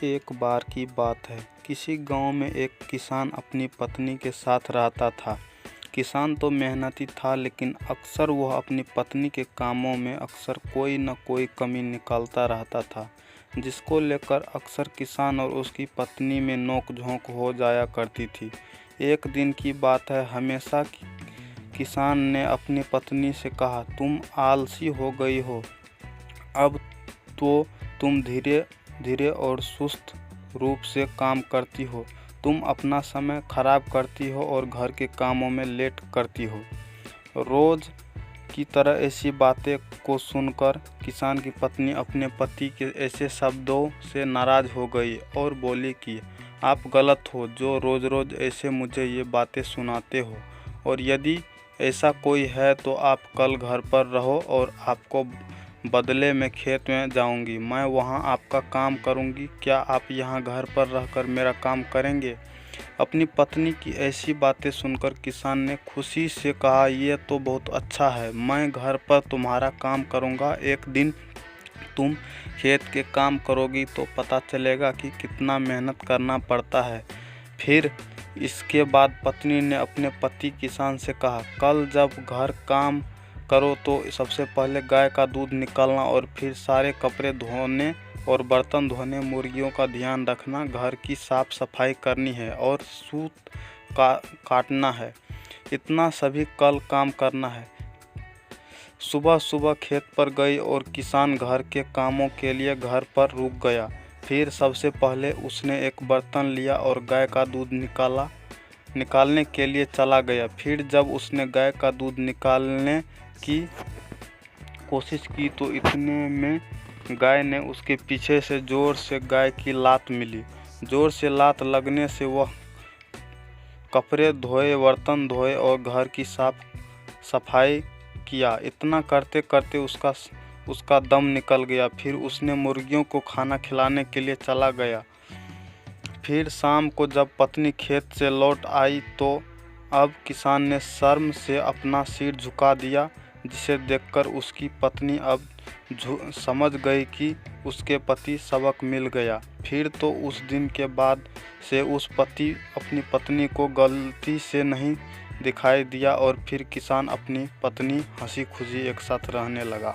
एक बार की बात है। किसी गांव में एक किसान अपनी पत्नी के साथ रहता था। किसान तो मेहनती था, लेकिन अक्सर वह अपनी पत्नी के कामों में अक्सर कोई न कोई कमी निकालता रहता था, जिसको लेकर अक्सर किसान और उसकी पत्नी में नोक-झोंक हो जाया करती थी। एक दिन की बात है। हमेशा किसान ने अपनी पत्नी से कहा, तुम आलसी हो गई हो। अब तो तुम धीरे धीरे और सुस्त रूप से काम करती हो। तुम अपना समय खराब करती हो और घर के कामों में लेट करती हो। रोज की तरह ऐसी बातें को सुनकर किसान की पत्नी अपने पति के ऐसे शब्दों से नाराज हो गई और बोली कि आप गलत हो जो रोज रोज ऐसे मुझे ये बातें सुनाते हो, और यदि ऐसा कोई है तो आप कल घर पर रहो और आपको बदले में खेत में जाऊंगी। मैं वहां आपका काम करूंगी। क्या आप यहां घर पर रहकर मेरा काम करेंगे? अपनी पत्नी की ऐसी बातें सुनकर किसान ने खुशी से कहा, यह तो बहुत अच्छा है। मैं घर पर तुम्हारा काम करूंगा। एक दिन तुम खेत के काम करोगी तो पता चलेगा कि कितना मेहनत करना पड़ता है। फिर इसके बाद पत्नी ने अपने पति किसान से कहा, कल जब घर काम करो तो सबसे पहले गाय का दूध निकालना और फिर सारे कपड़े धोने और बर्तन धोने, मुर्गियों का ध्यान रखना, घर की साफ सफाई करनी है और सूत काटना है। इतना सभी कल काम करना है। सुबह सुबह खेत पर गई और किसान घर के कामों के लिए घर पर रुक गया। फिर सबसे पहले उसने एक बर्तन लिया और गाय का दूध निकालने के लिए चला गया। फिर जब उसने गाय का दूध निकालने की कोशिश की तो इतने में गाय ने उसके पीछे से जोर से गाय की लात मिली। जोर से लात लगने से वह कपड़े धोए, बर्तन धोए और घर की साफ सफाई किया। इतना करते करते उसका दम निकल गया। फिर उसने मुर्गियों को खाना खिलाने के लिए चला गया। फिर शाम को जब पत्नी खेत से लौट आई तो अब किसान ने शर्म से अपना सिर झुका दिया, जिसे देखकर उसकी पत्नी अब समझ गई कि उसके पति सबक मिल गया। फिर तो उस दिन के बाद से उस पति अपनी पत्नी को गलती से नहीं दिखाई दिया और फिर किसान अपनी पत्नी हंसी खुशी एक साथ रहने लगा।